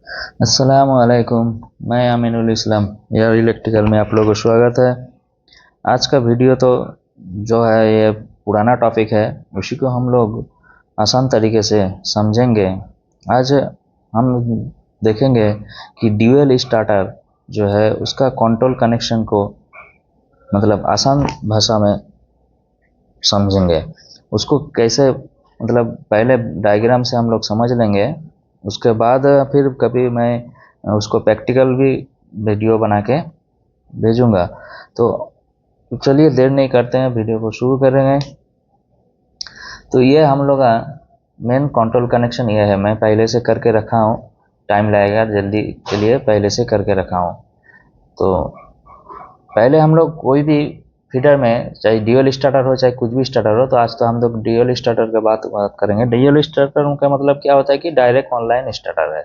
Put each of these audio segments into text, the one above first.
अस्सलामुअलैकुम। मैं अमीनुल इस्लाम air electrical में आप लोगों को स्वागत है। आज का वीडियो तो जो है ये पुराना टॉपिक है, उसी को हम लोग आसान तरीके से समझेंगे। आज हम देखेंगे कि ड्यूअल स्टार्टर जो है उसका कंट्रोल कनेक्शन को मतलब आसान भाषा में समझेंगे। उसको कैसे मतलब पहले डायग्राम से हम लोग समझ लेंगे, उसके बाद फिर कभी मैं उसको प्रैक्टिकल भी वीडियो बना के भेजूंगा। तो चलिए देर नहीं करते हैं, वीडियो को शुरू करेंगे। तो ये हम लोग का मेन कंट्रोल कनेक्शन ये है, मैं पहले से करके रखा हूँ, टाइम लगेगा जल्दी के लिए पहले से करके रखा हूँ। तो पहले हम लोग कोई भी फीडर में चाहे ड्यूअल स्टार्टर हो चाहे कुछ भी स्टार्टर हो, तो आज तो हम लोग ड्यूअल स्टार्टर की बात करेंगे। ड्यूअल स्टार्टर का मतलब क्या होता है कि डायरेक्ट ऑनलाइन स्टार्टर है।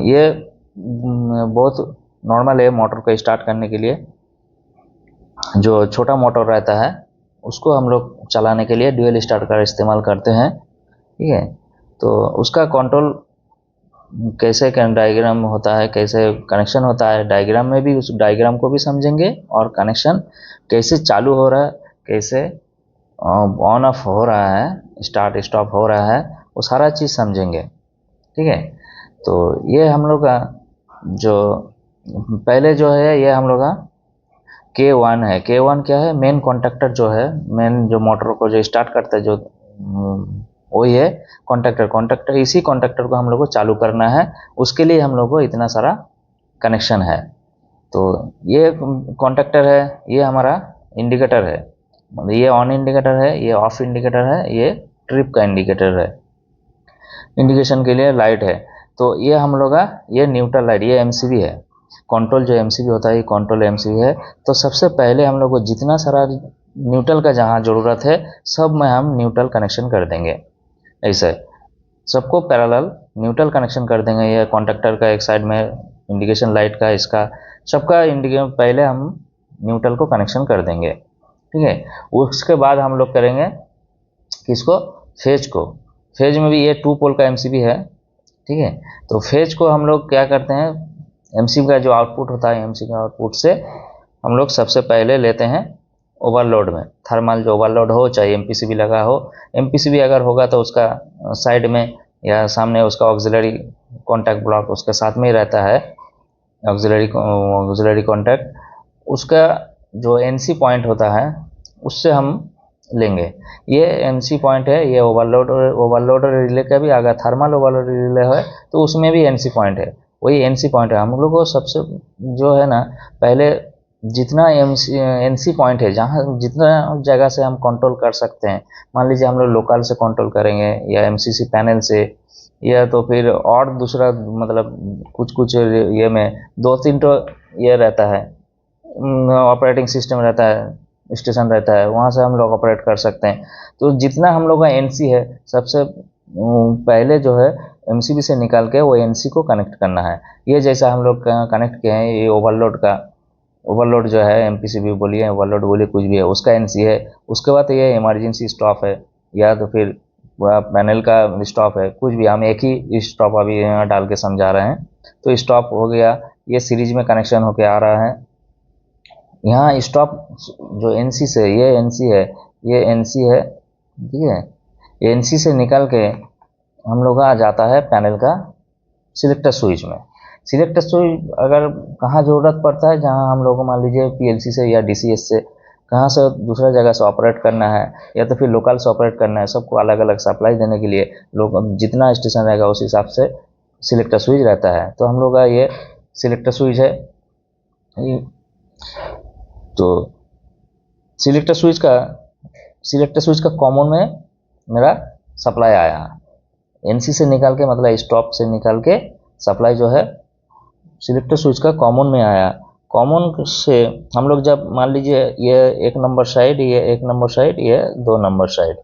ये बहुत नॉर्मल है मोटर को स्टार्ट करने के लिए। जो छोटा मोटर रहता है उसको हम लोग चलाने के लिए ड्यूअल स्टार्टर का इस्तेमाल करते हैं, ठीक है। तो उसका कंट्रोल कैसे डायग्राम होता है, कैसे कनेक्शन होता है, डायग्राम में भी उस डायग्राम को भी समझेंगे, और कनेक्शन कैसे चालू हो रहा है, कैसे ऑन ऑफ हो रहा है, स्टार्ट स्टॉप हो रहा है, वो सारा चीज़ समझेंगे, ठीक है। तो ये हम लोग का जो पहले जो है ये हम लोग का K1 है। K1 क्या है? मेन कॉन्टैक्टर जो है, मेन जो मोटर को जो स्टार्ट करता है, जो वही है कॉन्टैक्टर। कॉन्टैक्टर, इसी कॉन्टैक्टर को हम लोग को चालू करना है, उसके लिए हम लोग को इतना सारा कनेक्शन है। तो ये कॉन्टैक्टर है, ये हमारा इंडिकेटर है, मतलब ये ऑन इंडिकेटर है, ये ऑफ इंडिकेटर है, ये ट्रिप का इंडिकेटर है, इंडिकेशन के लिए लाइट है। तो ये हम लोग का ये न्यूट्रल लाइट, ये एमसीबी है। कंट्रोल जो एमसीबी होता है ये कंट्रोल एमसीबी है। तो सबसे पहले हम लोग को जितना सारा न्यूट्रल का जहाँ ज़रूरत है सब में हम न्यूट्रल कनेक्शन कर देंगे। ऐसे सबको पैरेलल न्यूट्रल कनेक्शन कर देंगे। ये कॉन्टैक्टर का एक साइड में इंडिकेशन लाइट का, इसका सबका इंडिकेशन पहले हम न्यूट्रल को कनेक्शन कर देंगे, ठीक है। उसके बाद हम लोग करेंगे किसको? फेज को। फेज में भी ये 2 पोल का एमसीबी है, ठीक है। तो फेज को हम लोग क्या करते हैं, एमसीबी का जो आउटपुट होता है, एमसीबी का आउटपुट से हम लोग सबसे पहले लेते हैं ओवरलोड में। थर्मल जो ओवरलोड हो, चाहे एमपीसीबी लगा हो, एमपीसीबी अगर होगा तो उसका साइड में या सामने उसका ऑक्सिलरी कॉन्टैक्ट ब्लॉक उसके साथ में ही रहता है, ऑक्सिलरी कॉन्टैक्ट। उसका जो एनसी पॉइंट होता है उससे हम लेंगे। ये एनसी पॉइंट है, ये ओवरलोड रिले का भी अगर थर्मल ओवरलोड रिले है तो उसमें भी एनसी पॉइंट है, वही एनसी पॉइंट है। हम लोग को सबसे जो है ना, पहले जितना एनसी पॉइंट है, जहाँ जितना जगह से हम कंट्रोल कर सकते हैं, मान लीजिए हम लोग लोकल से कंट्रोल करेंगे या एमसीसी पैनल से, या तो फिर और दूसरा मतलब कुछ कुछ ये में 2-3 तो ये रहता है, ऑपरेटिंग सिस्टम रहता है, स्टेशन रहता है, वहाँ से हम लोग ऑपरेट कर सकते हैं। तो जितना हम लोग का एनसी है, सबसे पहले जो है एमसीबी से निकाल के वो एनसी को कनेक्ट करना है। ये जैसा हम लोग कनेक्ट किए हैं, ये ओवरलोड का, ओवरलोड जो है एमपीसीबी बोलिए, ओवरलोड बोलिए, कुछ भी है, उसका एनसी है। उसके बाद ये इमरजेंसी स्टॉप है, या तो फिर पूरा पैनल का स्टॉप है, कुछ भी, हम एक ही स्टॉप अभी यहाँ डाल के समझा रहे हैं। तो स्टॉप हो गया, ये सीरीज में कनेक्शन होके आ रहा है। यहाँ स्टॉप जो एनसी से, ये एनसी है, ये एनसी है, ठीक है। एनसी से निकल के हम लोग आ जाता है पैनल का सिलेक्टर स्विच में। सिलेक्टर स्विच अगर कहाँ ज़रूरत पड़ता है, जहाँ हम लोग को मान लीजिए पीएलसी से या डीसीएस से कहाँ से दूसरा जगह से ऑपरेट करना है, या तो फिर लोकल से ऑपरेट करना है, सबको अलग अलग सप्लाई देने के लिए लोग जितना स्टेशन रहेगा उस हिसाब से सिलेक्टर स्विच रहता है। तो हम लोग का ये सिलेक्टर स्विच है। तो सिलेक्टर स्विच का कॉमन में मेरा सप्लाई आया, एनसी से निकाल के, मतलब स्टॉप से निकाल के सप्लाई जो है सिलेक्टर स्विच का कॉमन में आया। कॉमन से हम लोग जब मान लीजिए ये 1 नंबर साइड, ये 1 नंबर साइड, ये 2 नंबर साइड,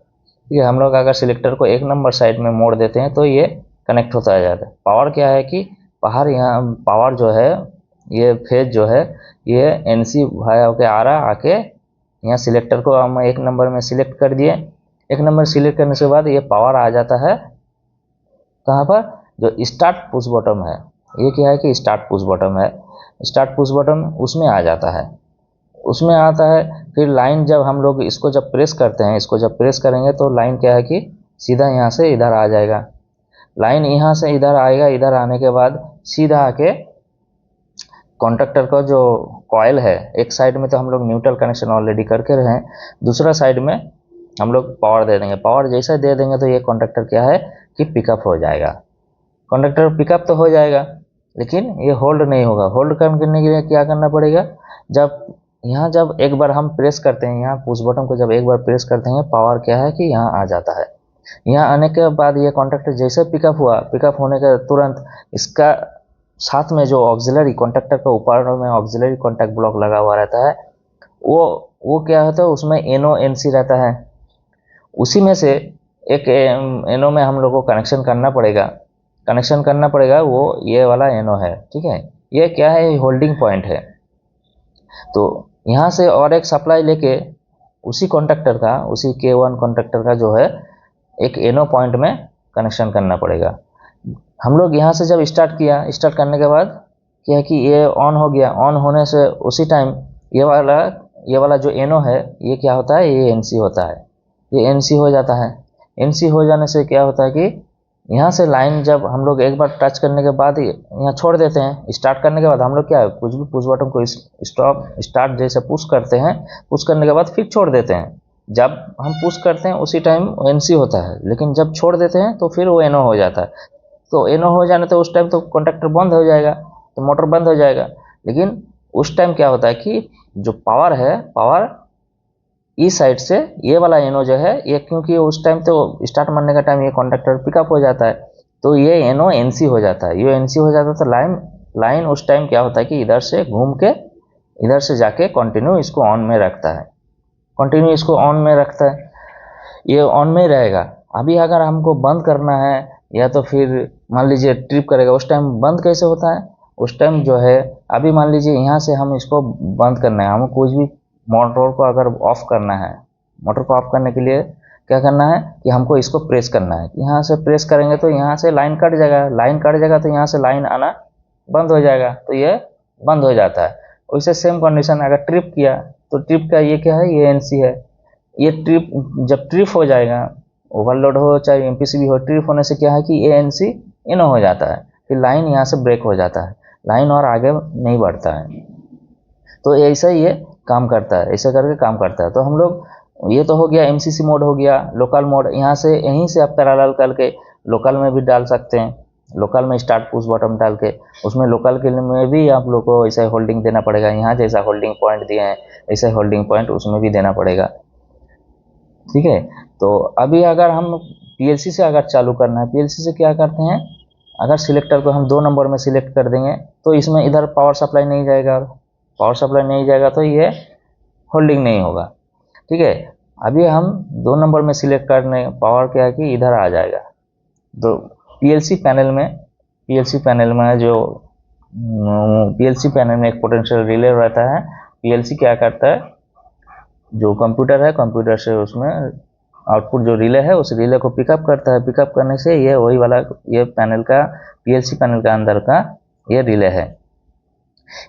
ये हम लोग अगर सिलेक्टर को 1 नंबर साइड में मोड़ देते हैं तो ये कनेक्ट होता जाता है। पावर क्या है कि बाहर यहाँ पावर जो है, ये फेज जो है, ये एनसी भाया होके आ रहा, आके यहाँ सिलेक्टर को हम 1 नंबर में सिलेक्ट कर दिए। 1 नंबर सिलेक्ट करने के बाद ये पावर आ जाता है कहाँ पर? जो स्टार्ट पुश बटन है, ये क्या है कि स्टार्ट पुश बटन है, स्टार्ट पुश बटन उसमें आ जाता है, उसमें आता है। फिर लाइन जब हम लोग इसको जब प्रेस करते हैं, इसको जब प्रेस करेंगे तो लाइन क्या है कि सीधा यहाँ से इधर आ जाएगा, लाइन यहाँ से इधर आएगा, इधर आने के बाद सीधा आके कॉन्टैक्टर का जो कॉयल है, एक साइड में तो हम लोग न्यूट्रल कनेक्शन ऑलरेडी करके रहे हैं, दूसरा साइड में हम लोग पावर दे देंगे। पावर जैसा दे देंगे तो ये कॉन्टैक्टर क्या है कि पिकअप हो जाएगा, कॉन्टैक्टर पिकअप तो हो जाएगा, लेकिन ये होल्ड नहीं होगा। होल्ड करने के लिए क्या करना पड़ेगा, जब यहाँ जब एक बार हम प्रेस करते हैं, यहाँ पुश बटन को जब एक बार प्रेस करते हैं, पावर क्या है कि यहाँ आ जाता है। यहाँ आने के बाद ये कॉन्टैक्टर जैसे पिकअप हुआ, पिकअप होने के तुरंत इसका साथ में जो ऑक्सिलरी कॉन्टैक्टर का ऊपर में ऑक्सिलरी कॉन्टैक्ट ब्लॉक लगा हुआ रहता है, वो क्या होता है, उसमें एनओ एनसी रहता है, उसी में से एक एनओ में हम लोग को कनेक्शन करना पड़ेगा, वो ये वाला एनओ है, ठीक है। ये क्या है, होल्डिंग पॉइंट है। तो यहाँ से और एक सप्लाई लेके उसी कॉन्टैक्टर का, उसी K1 कॉन्टैक्टर का जो है एक एनओ पॉइंट में कनेक्शन करना पड़ेगा। हम लोग यहाँ से जब स्टार्ट करने के बाद क्या है कि ये ऑन हो गया, ऑन होने से उसी टाइम ये वाला जो एनओ है, ये क्या होता है, ये एनसी होता है, ये एनसी हो जाता है। एनसी हो जाने से क्या होता है कि यहाँ से लाइन जब हम लोग एक बार टच करने के बाद यहाँ छोड़ देते हैं, स्टार्ट करने के बाद हम लोग क्या है, कुछ भी पुश बटन को स्टार्ट जैसे पुश करते हैं, पुश करने के बाद फिर छोड़ देते हैं। जब हम पुश करते हैं उसी टाइम एनसी होता है, लेकिन जब छोड़ देते हैं तो फिर वो एनओ हो जाता है। तो एनओ हो जाने तो उस टाइम तो कॉन्टैक्टर बंद हो जाएगा, तो मोटर बंद हो जाएगा। लेकिन उस टाइम क्या होता है कि जो पावर है, पावर इस साइड से ये वाला एनओ जो है, ये क्योंकि उस टाइम तो स्टार्ट मारने का टाइम ये कॉन्टैक्टर पिकअप हो जाता है, तो ये एनओ एनसी हो जाता है। ये एनसी हो जाता है तो लाइन उस टाइम क्या होता है कि इधर से घूम के इधर से जाके कंटिन्यू इसको ऑन में रखता है, कंटिन्यू इसको ऑन में रखता है, ये ऑन में रहेगा। अभी अगर हमको बंद करना है या तो फिर मान लीजिए ट्रिप करेगा, उस टाइम बंद कैसे होता है, उस टाइम जो है, अभी मान लीजिए यहाँ से हम इसको बंद करना है, हमें कुछ भी मोटर को अगर ऑफ करना है, मोटर को ऑफ करने के लिए क्या करना है कि हमको इसको प्रेस करना है। यहाँ से प्रेस करेंगे तो यहाँ से लाइन कट जाएगा, तो यहाँ से लाइन आना बंद हो जाएगा, तो ये बंद हो जाता है। वैसे सेम कंडीशन अगर ट्रिप किया तो ट्रिप का ये क्या है, ये एनसी है। ये ट्रिप जब ट्रिप हो जाएगा, ओवरलोड हो चाहे एमपीसीबी हो, ट्रिप होने से क्या है कि ये एनसी इनो हो जाता है, फिर लाइन यहाँ से ब्रेक हो जाता है, लाइन और आगे नहीं बढ़ता है। तो ऐसा ही ये काम करता है, ऐसे करके काम करता है। तो हम लोग, ये तो हो गया एमसीसी मोड, हो गया लोकल मोड। यहीं से आप पैरेलल करके लोकल में भी डाल सकते हैं, लोकल में स्टार्ट पुश बटन डाल के, उसमें लोकल के में भी आप लोग को ऐसा होल्डिंग देना पड़ेगा। यहाँ जैसा होल्डिंग पॉइंट दिए हैं ऐसे होल्डिंग पॉइंट उसमें भी देना पड़ेगा, ठीक है। तो अभी अगर हम पीएलसी से अगर चालू करना है, पीएलसी से क्या करते हैं, अगर सिलेक्टर को हम 2 नंबर में सिलेक्ट कर देंगे तो इसमें इधर पावर सप्लाई नहीं जाएगा, पावर सप्लाई नहीं जाएगा तो ये होल्डिंग नहीं होगा, ठीक है। अभी हम 2 नंबर में सिलेक्ट करने, पावर क्या है कि इधर आ जाएगा। तो पीएलसी पैनल में एक पोटेंशियल रिले रहता है। पीएलसी क्या करता है, जो कंप्यूटर है, कंप्यूटर से उसमें आउटपुट जो रिले है उस रिले को पिकअप करता है। पिकअप करने से ये वही वाला, ये पैनल का, पीएलसी पैनल का अंदर का ये रिले है।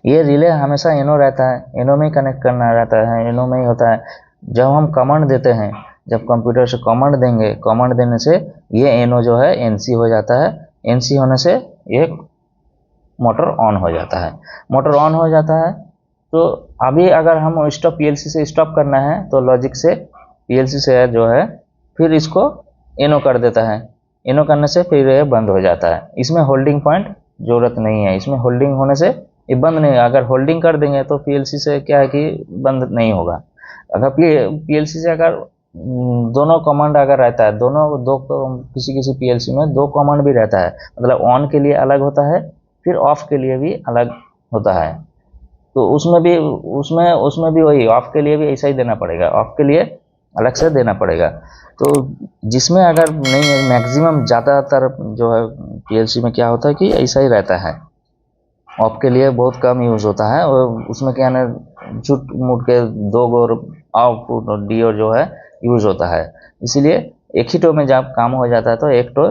ये रिले हमेशा एनो रहता है, एनो में ही कनेक्ट करना रहता है, एनो में ही होता है। जब हम कमांड देते हैं, जब कंप्यूटर से कमांड देंगे, कमांड देने से ये एनो जो है एनसी हो जाता है। एनसी होने से ये मोटर ऑन हो जाता है। मोटर ऑन हो जाता है तो अभी अगर हम स्टॉप पीएलसी से स्टॉप करना है तो लॉजिक से पीएलसी से जो है फिर इसको एनो कर देता है। एनो करने से फिर ये बंद हो जाता है। इसमें होल्डिंग पॉइंट ज़रूरत नहीं है, इसमें होल्डिंग होने से ये बंद नहीं है। अगर होल्डिंग कर देंगे तो पीएलसी से क्या है कि बंद नहीं होगा। अगर पीएलसी से अगर दोनों कमांड अगर रहता है, किसी पीएलसी में 2 कमांड भी रहता है, मतलब ऑन के लिए अलग होता है, फिर ऑफ के लिए भी अलग होता है। तो उसमें भी वही ऑफ के लिए भी ऐसा ही देना पड़ेगा, ऑफ के लिए अलग से देना पड़ेगा। तो जिसमें अगर नहीं है, मैक्सिमम ज़्यादातर जो है पीएलसी में क्या होता है कि ऐसा ही रहता है, ऑफ के लिए बहुत कम यूज़ होता है। और उसमें क्या है, झूठ मूठ के 2 और आउटपुट और डी और जो है यूज़ होता है। इसीलिए एक ही टो में जब काम हो जाता है तो एक टो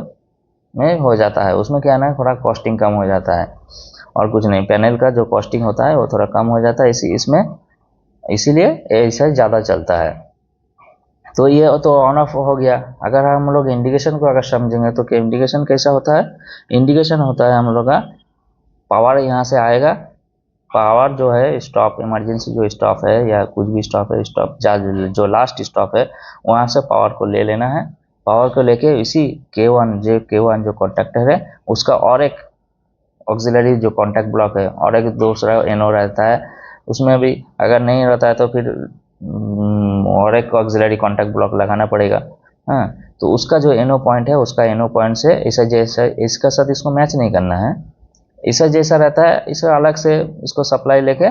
में हो जाता है। उसमें क्या है ना, थोड़ा कॉस्टिंग कम हो जाता है और कुछ नहीं, पैनल का जो कॉस्टिंग होता है वो थोड़ा कम हो जाता है इसमें, इसीलिए ऐसा ज़्यादा चलता है। तो ये तो ऑन ऑफ हो गया। अगर हम लोग इंडिकेशन को अगर समझेंगे तो इंडिकेशन कैसा होता है, इंडिकेशन होता है हम लोग का पावर यहाँ से आएगा, पावर जो है स्टॉप, इमरजेंसी जो स्टॉप है या कुछ भी स्टॉप है, स्टॉप जो लास्ट स्टॉप है वहाँ से पावर को ले लेना है। पावर को लेके इसी K1 जो कॉन्टेक्टर है उसका और एक ऑक्सिलरी जो कॉन्टैक्ट ब्लॉक है और एक दूसरा एनो रहता है, उसमें भी अगर नहीं रहता है तो फिर और एक ऑक्सिलरी कॉन्टैक्ट ब्लॉक लगाना पड़ेगा। हाँ, तो उसका जो एनो पॉइंट है उसका एनो पॉइंट से ऐसा जैसा इसका साथ इसको मैच नहीं करना है, ऐसा जैसा रहता है इसका अलग से इसको सप्लाई लेके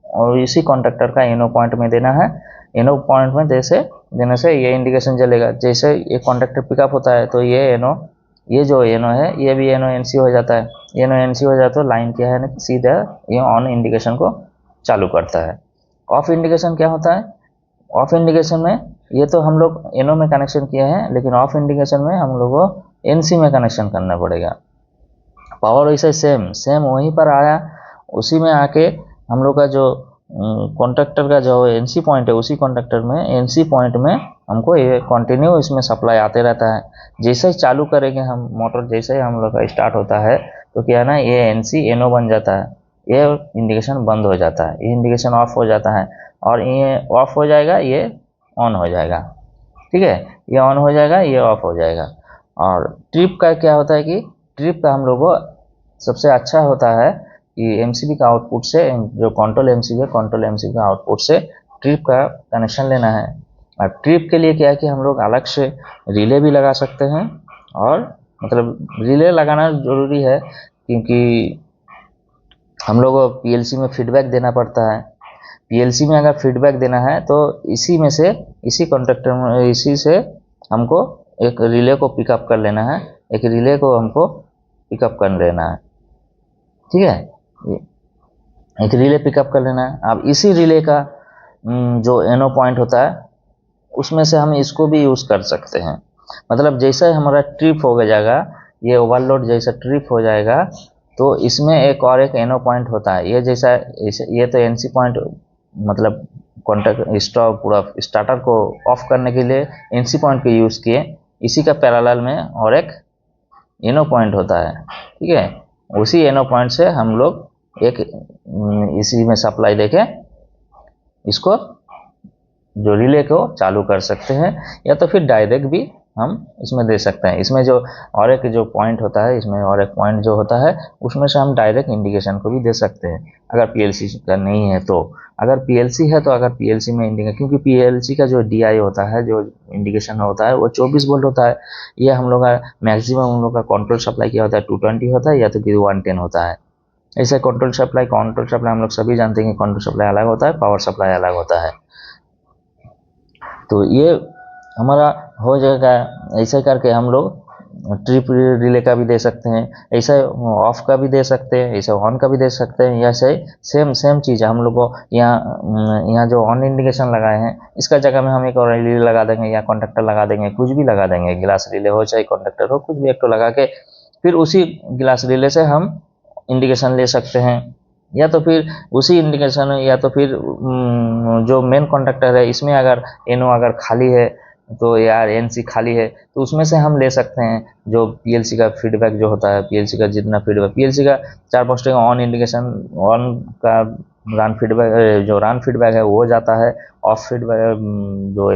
और इसी कॉन्टैक्टर का एनो पॉइंट में देना है। एनो पॉइंट में देने से ये इंडिकेशन जलेगा। जैसे ये कॉन्टैक्टर पिकअप होता है तो ये जो एनो है ये भी एनो एनसी हो जाता है। एनो एनसी हो जाता है तो लाइन क्या है ना, सीधा ये ऑन इंडिकेशन को चालू करता है। ऑफ इंडिकेशन क्या होता है, ऑफ इंडिकेशन में ये तो हम लोग एनो में कनेक्शन किए हैं, लेकिन ऑफ इंडिकेशन में हम लोग को एनसी में कनेक्शन करना पड़ेगा। पावर वैसे सेम वहीं पर आया, उसी में आके हम लोग का जो कॉन्ट्रैक्टर का जो एनसी पॉइंट है उसी कॉन्ट्रैक्टर में एनसी पॉइंट में हमको ये कंटिन्यू इसमें सप्लाई आते रहता है। जैसे ही चालू करेंगे हम मोटर, जैसे ही हम लोग का स्टार्ट होता है तो क्या है ना, ये एनसी एनो बन जाता है, ये इंडिकेशन बंद हो जाता है, ये इंडिकेशन ऑफ हो जाता है और ये ऑफ हो जाएगा, ये ऑन हो जाएगा। ठीक है, ये ऑन हो जाएगा, ये ऑफ हो जाएगा। और ट्रिप का क्या होता है कि ट्रिप का हम लोग को सबसे अच्छा होता है कि एमसीबी का आउटपुट से, जो कंट्रोल एमसीबी है, कंट्रोल एमसीबी का आउटपुट से ट्रिप का कनेक्शन लेना है। और ट्रिप के लिए क्या है कि हम लोग अलग से रिले भी लगा सकते हैं, और मतलब रिले लगाना ज़रूरी है क्योंकि हम लोग को पीएलसी में फीडबैक देना पड़ता है। पीएलसी में अगर फीडबैक देना है तो इसी में से, इसी कॉन्ट्रैक्टर में, इसी से हमको एक रिले को पिकअप कर लेना है, एक रिले को हमको पिकअप कर लेना है। ठीक है, एक रिले पिकअप कर लेना है। अब इसी रिले का जो एनो पॉइंट होता है उसमें से हम इसको भी यूज़ कर सकते हैं। मतलब जैसा हमारा ट्रिप हो जाएगा, ये ओवरलोड जैसा ट्रिप हो जाएगा तो इसमें एक एनो पॉइंट होता है। ये जैसा ये तो एनसी पॉइंट, मतलब कॉन्टैक्ट स्टॉप पूरा स्टार्टर को ऑफ करने के लिए एनसी पॉइंट को यूज़ किए, इसी का पैरेलल में और एक एनो पॉइंट होता है। ठीक है, उसी एनो पॉइंट से हम लोग एक इसी में सप्लाई देके इसको जो रिले को चालू कर सकते हैं, या तो फिर डायरेक्ट भी हम इसमें दे सकते हैं। इसमें जो और एक जो पॉइंट होता है, इसमें और एक पॉइंट जो होता है उसमें से हम डायरेक्ट इंडिकेशन को भी दे सकते हैं अगर पीएलसी का नहीं है तो। अगर पीएलसी है तो अगर पीएलसी में इंडिकेशन, क्योंकि पीएलसी का जो डीआई होता है, जो इंडिकेशन होता है वो 24 वोल्ट होता है। ये हम लोग का मैक्सिमम हम लोग का कंट्रोल सप्लाई क्या होता है, 220 होता है या तो फिर 110 होता है। ऐसे कंट्रोल सप्लाई हम लोग सभी जानते हैं कि कंट्रोल सप्लाई अलग होता है, पावर सप्लाई अलग होता है। तो ये हमारा हो जाएगा। ऐसे करके हम लोग ट्रिप रिले का भी दे सकते हैं, ऐसा ऑफ का भी दे सकते हैं, ऐसा ऑन का भी दे सकते हैं। या सेम चीज़ हम लोग को यहाँ जो ऑन इंडिकेशन लगाए हैं इसका जगह में हम एक और रिले लगा देंगे या कॉन्टैक्टर लगा देंगे, कुछ भी लगा देंगे, गिलास रिले हो चाहे कॉन्टैक्टर हो, कुछ भी एक तो लगा के फिर उसी गिलास रिले से हम इंडिकेशन ले सकते हैं। या तो फिर उसी इंडिकेशन, या तो फिर जो मेन कॉन्टैक्टर है इसमें अगर एनो अगर खाली है तो यार एनसी खाली है तो उसमें से हम ले सकते हैं। जो पीएलसी का फीडबैक जो होता है, पीएलसी का जितना फीडबैक, पीएलसी का 4-5 का ऑन इंडिकेशन, ऑन का रन फीडबैक, जो रन फीडबैक है वो जाता है। ऑफ फीडबैक जो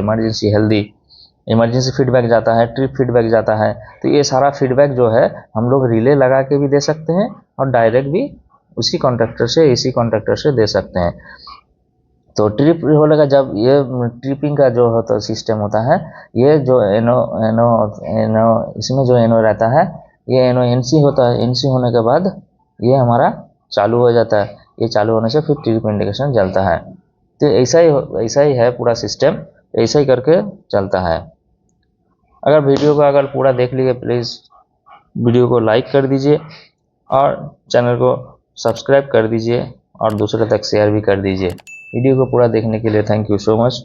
इमरजेंसी फीडबैक जाता है, ट्रिप फीडबैक जाता है। तो ये सारा फीडबैक जो है हम लोग रिले लगा के भी दे सकते हैं और डायरेक्ट भी उसी कॉन्ट्रैक्टर से, इसी कॉन्ट्रैक्टर से दे सकते हैं। तो ट्रिप होगा जब ये ट्रिपिंग का जो होता सिस्टम होता है, ये जो एनो इसमें जो एनो रहता है, ये एनो एनसी होता है। एनसी होने के बाद ये हमारा चालू हो जाता है, ये चालू होने से फिर ट्रिप इंडिकेशन जलता है। तो ऐसा ही है पूरा सिस्टम, ऐसा ही करके चलता है। अगर वीडियो को अगर पूरा देख लीजिए, प्लीज़ वीडियो को लाइक कर दीजिए और चैनल को सब्सक्राइब कर दीजिए और दूसरे तक शेयर भी कर दीजिए। वीडियो को पूरा देखने के लिए थैंक यू सो मच।